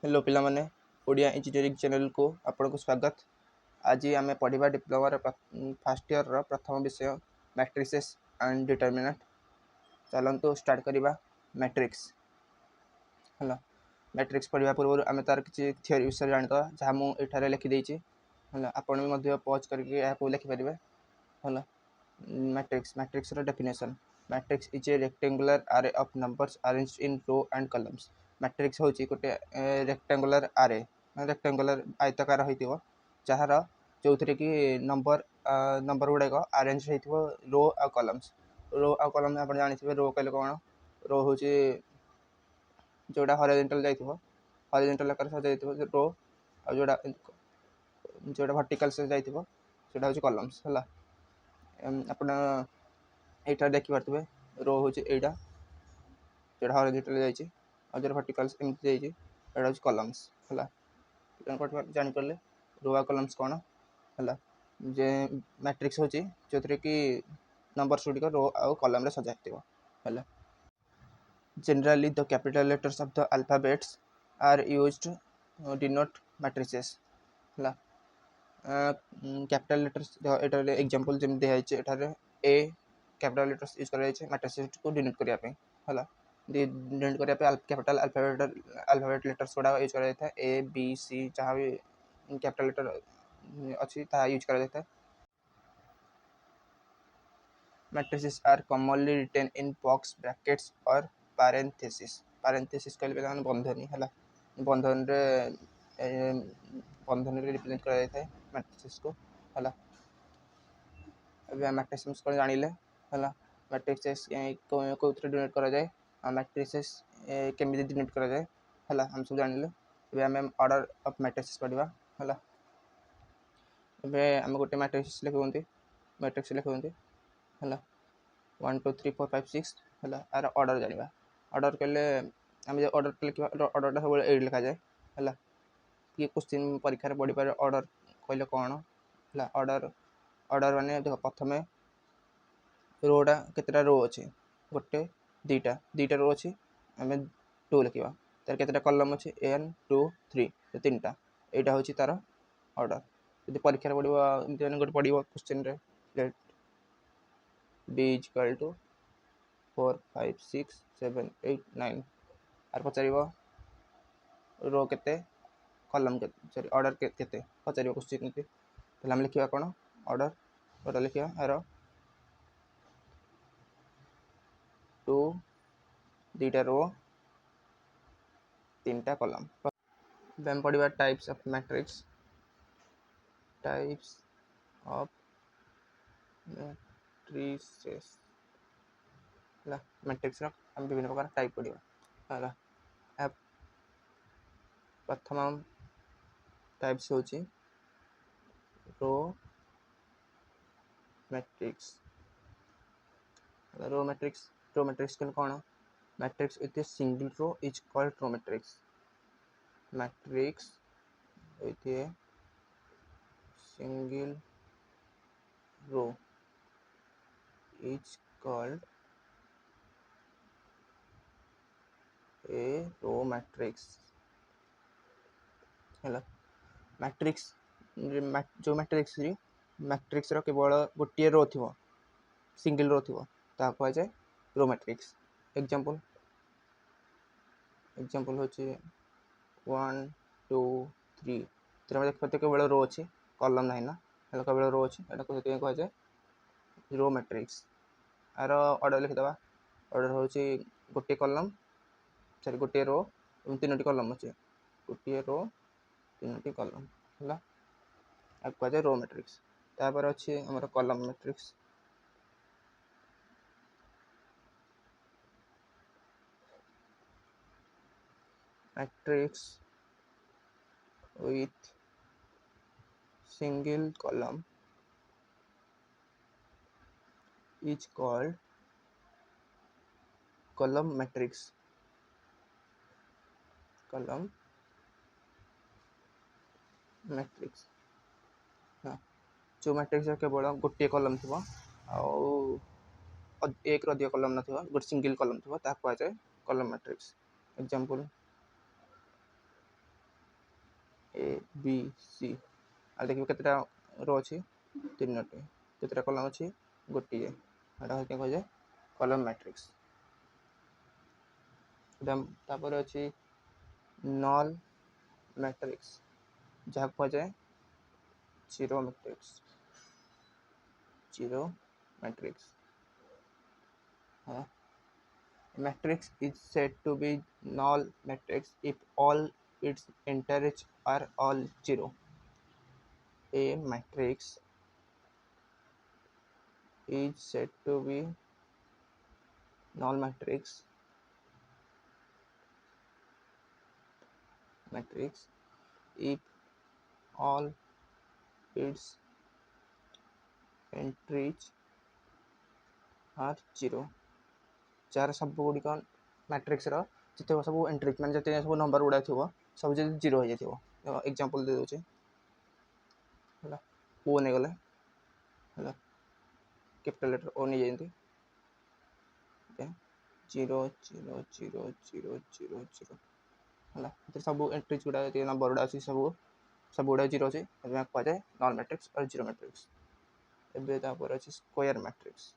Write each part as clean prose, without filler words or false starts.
Hello पिला माने Odia engineering channel को आपन को स्वागत। आज आम पढ़ा डिप्लोमार फास्ट ईयर प्रथम विषय मैट्रिसेस एंड डिटरमिनेंट। चलतु स्टार्ट करवा मैट्रिक्स। है मैट्रिक्स पढ़ा पूर्व आम तार किसी थियोरी विषय जानता जहाँ मुझे लिखिदे है आपड़ भी पज करके लिखिपारे। है matrix matrix definition matrix is a rectangular array of numbers arranged in row and columns. Matrix हूँ गोटे रेक्टेंगुलर आरे रेक्टेंगुलर आयतकार हो जार जो थे कि नंबर गुड़ाक अरेंज हो रो आ कॉलम्स। रो आ कॉलम आप जानते रो कहले कौन रो हूँ जोड़ा हॉरिजॉन्टल जाइथिबो हॉरिजॉन्टल आकार सजाइथिबो रो आ जोड़ा जोड़ा वर्टिकल से जाइथिबो सेटा हूँ कॉलम्स। है ଆପଣ ଏଇଟା ଦେଖିପାରୁଥିବେ रो ହଉଛି ଏଇଟା ଯୋଉଟା ହରିଜॉन्टल ଯାଇଛି ଆଉ ଯୋଉଟା ଭର୍ଟିକାଲ ଏମିତି ଯାଇଛି ଏଇଟା ହଉଛି କଲମ୍ସ। ହେଲା ଜାଣିପାରିଲେ रो आ कॉलम्स କ'ଣ ହେଲା ଯେ मैट्रिक्स ହଉଛି ଯୋଉଥିରେ କି ନମ୍ବର୍ସ ଗୁଡ଼ିକ रो ଆଉ କଲମ୍ରେ ସଜା ହେଇଥିବ। ହେଲା generally the capital letters of the alphabets are used to denote matrices। ହେଲା कैपिटल लेटर्स एटारे एग्जांपल जेम दिया है एटारे ए कैपिटल लेटर्स यूज करा जाय मैट्रिसेस को डिनोट करिया पे। हला डिनोट करिया पे कैपिटल अल्फाबेट लेटर्स गुडा यूज करा जाता है ए बी सी जहाँ भी कैपिटल लेटर अच्छी ता यूज करा जाता है। Matrices are commonly written in box brackets और parenthesis। parenthesis कहले बेला बंधनी हला बंधन रे बंधन रे रिप्रेजेंट करा जाता है मैट्रिसेस को। हला मैट्रिसेस को जानिले हला मैट्रिसेस को डिनोट करा जाए आ मैट्रिसेस केमिति डिनोट करा जाए हला हम सब जानिले। एबे हम ऑर्डर ऑफ मैट्रिसेस पढ़िबा। हला एबे हम गोटे मैट्रिक्स लिखुंती मैट्रिक्स लिखुंती हला 1 2 3 4 5 6 हला आर ऑर्डर जानिबा। ऑर्डर कहले हम जे ऑर्डर लिखिबा ऑर्डरटा सब एड लिखा जाए। हला कि क्वेश्चन परीक्षा रे पढ़ी पारे ऑर्डर कहले कोन हला ऑर्डर ऑर्डर माने देखो प्रथमे रोटा केतटा रो अच्छे गोटे दुईटा रो अच्छी आम 2 लिखा तार केतटा कलम अच्छे 1 2 3 तीनटा यहाँ हूँ तार ऑर्डर। यदि परीक्षा पढ़ो गोटे पढ़ो question let B is equal to 4 5 6 7 8 9 आर पचार रो केते कलम के सॉरी ऑर्डर केते पचार क्वेश्चन के आम लिखा कौन ऑर्डर ऑर्डर लिखा यार 2 दुईटा रो तीनटा कलम। देन पढ़िबा types of matrix types of matrices. हला मैट्रिक्स रो हम विभिन्न प्रकार टाइप पढ़िबा। हला प्रथम टाइप्स होची रो मैट्रिक्स। रो मैट्रिक्स के कौन matrix with a single row is called row matrix. Matrix with a single row is called a row matrix. है मैट्रिक्स जो मैट्रिक्स रो केवल गोटे रो थी सिंगल रो थी कह जाए रो मैट्रिक्स। एग्जांपल हूँ 1 2 3 देखते केवल रो अच्छी कलम ना ना केवल रो अच्छी कह जाए रो मैट्रिक्स। आर ऑर्डर लिखिदे ऑर्डर हूँ गोटे कलम सॉरी गोटे रो तीनो कलम अच्छे गोटे रो तीनो कलम है कह जाए रो मैट्रिक्स। तापर अच्छी आमर कलम matrix. Matrix with single column is called column matrix। column matrix हाँ जो मैट्रिक्स केवल गोटे कलम थी एक अधिक कलम न गोटे सिंगल कलम थी कह जाए कलम matrix. Example A B C आ देखिए केतेटा रो अछि 3टी केतेटा कॉलम अछि गोटिए एटा होके कह जाए कॉलम मैट्रिक्स तापर अछि नल मैट्रिक्स जहाँ कह जाए जीरो मैट्रिक्स हाँ matrix is said to be null matrix if all its integers are all zero. A matrix is said to be null matrix if all its entries are zero. Jar सब गुड़िक matrix जिते सब entries मैंने जिते सब number गुड़ा थी सब जो जीरो हो जाए एग्जांपल दे दूचे ओ नहीं गले कैपिटल लेटर ओ नहीं जाती zero zero zero zero zero zero है सब एंट्रीज गुड़ा नंबर गुड़ा अच्छी सब गुड़ा जीरो अच्छे कहुए नॉन मैट्रिक्स और जीरो मैट्रिक्स एवं अच्छे स्क्वायर मैट्रिक्स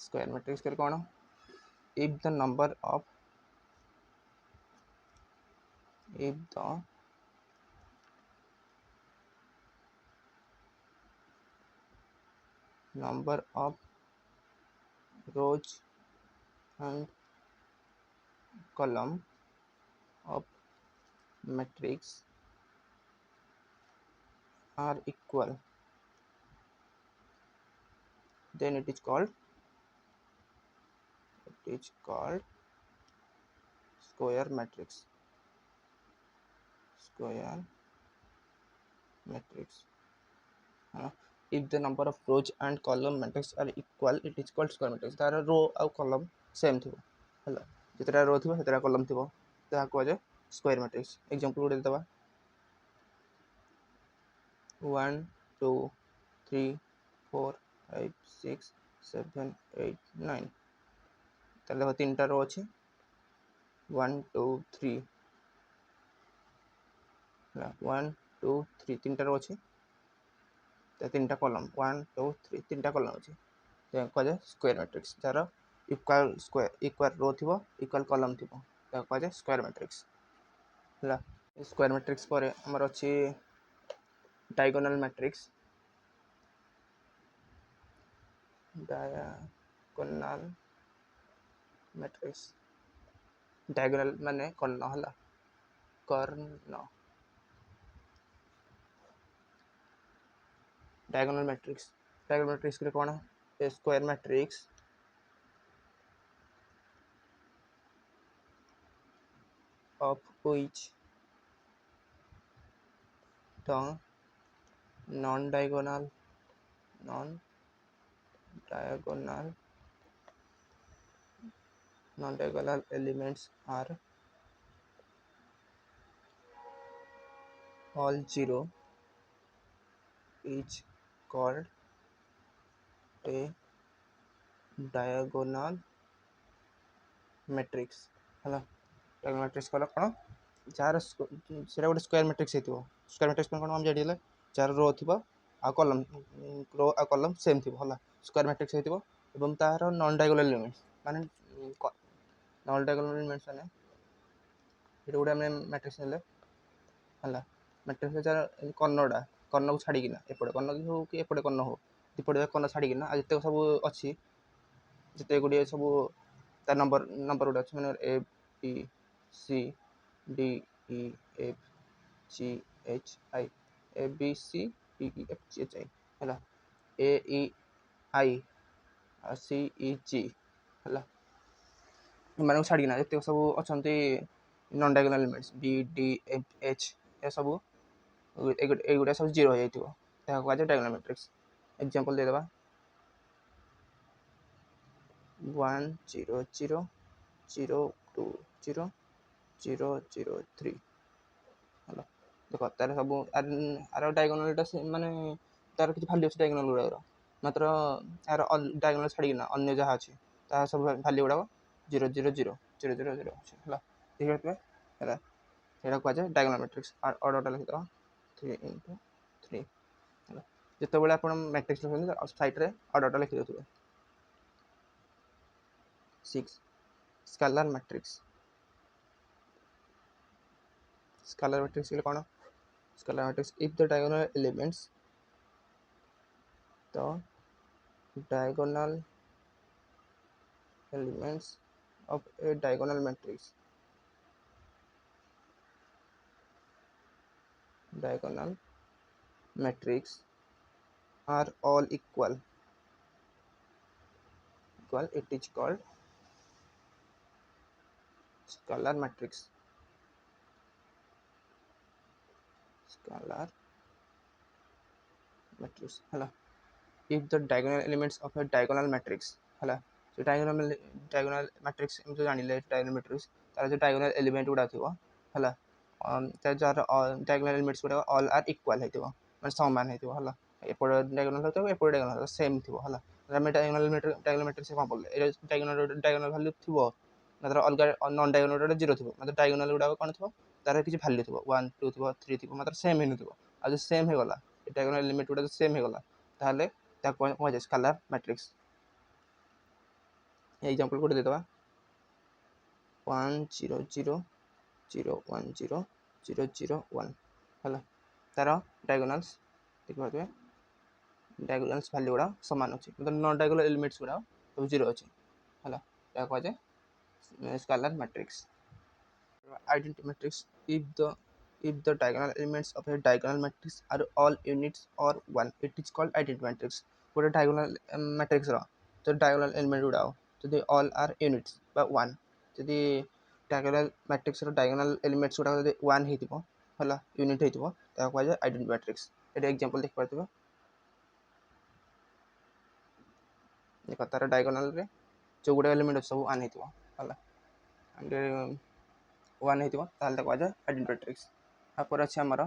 स्क्वायर मैट्रिक्स कर कौन if the number of rows and column of matrix are equal then it is called square matrix if the number of rows and column matrix are equal it is called square matrix तार रो और column same थी है जितना रो थी जितना column थी कहुए square matrix example गोटे देवा 1 2 3 4 5 6 7 8 9 ताले 3टा रो अच्छे 1 2 3 1 2 3 3टा रो अच्छे 3टा कॉलम 1 2 3 3टा कॉलम अच्छे कहुए स्क्वायर मैट्रिक्स तार इक्वल रो थी इक्वल कॉलम थी कहुए स्क्वायर मैट्रिक्स है स्क्वायर मैट्रिक्स पर आमर अच्छी डायगोनल मैट्रिक्स डायगोनल माने कर्ण है कर्ण डायगोनल मैट्रिक्स के कौन a square matrix of which the non-diagonal elements are all zero is called a diagonal matrix है डायगोनल मैट्रिक्स कल कौन जार से गोटे स्क्वायर मैट्रिक्स होती स्क्वायर मैट्रिक्स कौन हम जाड़ी जार रो थी आ कॉलम सेम थी है स्क्वायर मैट्रिक्स होती तार नॉन डायगोनल एलिमेंट्स माने नॉन डायगोनल एलिमेंट्स माने ये गोटे आम मैट्रिक्स ने है मैट्रिक्स जार कर्णटा कर्ण को छाड़ीना एपटे कर्ण की हो कि एपटे कर्ण हो दीपटे कर्ण छाड़ीना आ जिते सब अच्छी जिते गुड़े सब तार नंबर गुड़ा अच्छे मैंने A B C D E F G H I A B C D E F G H I है ए ई आई सी ई जी है मान छाड़ीना जिते सब अच्छा non diagonal elements B D F H ए सब एगुड़ा सब जीरो हो जाए कहुए डायगोनल मैट्रिक्स एग्जांपल दे देवा 1 0 0 0 2 0 0 0 3 है देख तार सब आर डायगोनल माने तार किसी भैल्यू अच्छे डायगोनल गुड़ा मात्र यार डायगोनल छाड़ीना अन्य जहाँ अच्छी सब भैल्यू गुड़ाक 0 0 0 0 0 0 है देखिए है यहाँ कह जाए डायगोनल मैट्रिक्स ऑर्डरटा लिखिद 3 × 3 है जो आप मैट्रिक्स लिखते साइड्रे ऑर्डरटा लिखिदे 6 स्केलर मैट्रिक्स कौन scalar matrix if the diagonal elements the diagonal elements of a diagonal matrix are all equal it is called scalar matrix है if the diagonal elements of a diagonal matrix है so diagonal matrix जो जानिले diagonal matrix तार जो diagonal element गुडा थिबो है तार jar diagonal elements गुडा all are equal हेतिबो माने समान हेतिबो है एपड़ diagonal होतो एपड़ diagonal होतो सेम थिबो है ଆମେ diagonal matrix कोन बोलले ए diagonal value थिबो मात्र अलग नॉन डायगोनल गुडा 0 थिबो मात्र diagonal गुडा कोन थिबो तार किछि वैल्यू थिबो 1 2 थिबो 3 थिबो मात्र सेम हेनु थिबो आ जो सेम हे गला diagonal element गुडा जो सेम हे गला ताले कौन स्केलर मैट्रिक्स एग्जांपल को दे दवा 1 0 0 0 1 0 0 0 1 है तार डायगोनल्स देखिए डायगोनल्स वैल्यू गुड़ा समान अच्छे मतलब नॉन डायगोनल एलिमेंट्स गुड़ा सब 0 अच्छे है या कह जाए scalar matrix identity matrix if the diagonal elements of a diagonal matrix are all units or 1 it is called identity matrix गोटे diagonal matrix रो तो diagonal element गुड़ा जदि all are units बा 1 जदि diagonal matrix रो diagonal elements गुड़ा जदि 1 हेतिबो हला unit हेतिबो ता कह जाय आइडेंटिटी मैट्रिक्स एटा एग्जांपल देख पारथिबो देखो तार diagonal रे जो गुडा एलिमेंट सब 1 हेतिबो हला एंड 1 हेतिबो ताले कह जाय आइडेंटिटी मैट्रिक्स आपर अच्छे आमर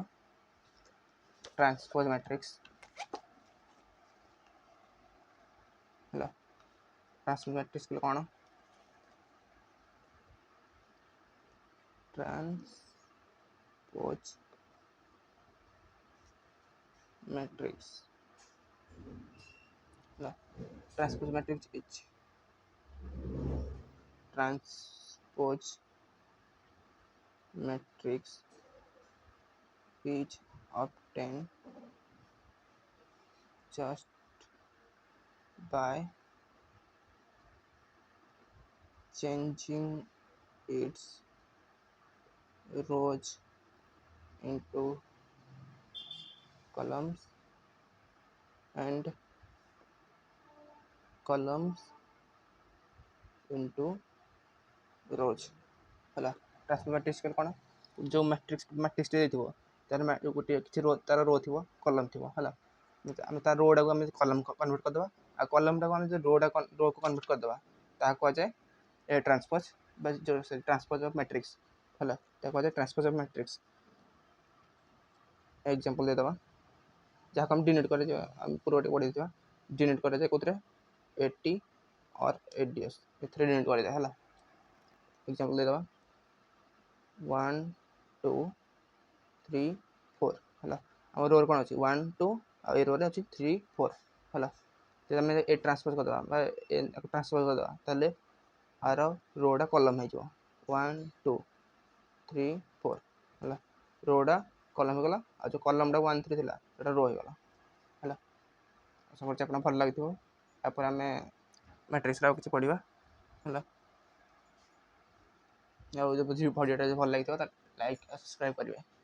ट्रांसपोज मैट्रिक्स है ट्रांसपोज मैट्रिक्स कौन transpose matrix transpose matrix is transpose matrix is obtained just by changing its rows into columns and columns into rows है ट्रांसपोज मैट्रिक्स कौन जो मैट्रिक्स देथिबो तार गोटे किछि रो तार रो थिबो कॉलम थिबो हला हम तार रो डाको हम कॉलम कन्वर्ट कर देबा आ कॉलम डाको हम जो रो को कन्वर्ट कर देबा ता को जाय ए ट्रांसपोज बस जो ट्रांसपोज ऑफ मैट्रिक्स हला ता को जाय ट्रांसपोज ऑफ मैट्रिक्स एग्जांपल दे देबा जहाँ हम डिनोट करे जो हम पूरा पढ़ी दिबा डिनोट करे जे कोतरे 80 और 8ds एथरे डिनोट करे हला एग्जांपल दे देबा 1 2 3 4 है आम रो कौन अच्छी 1 2 आ रो अच्छी 3 4 है जब आम ए ट्रांसपोज करदे ट्रांसपोज करदे ताले आर रोटा कलम हो 1 2 3 4 है रोटा कलम होगा आ जो कलमटा 1 3 थी रो होगा है आशा कर भल लगे यापर आम मैट्रिक्स किसी पढ़ा है भिडियोटा भल लगे लाइक सब्सक्राइब करेंगे।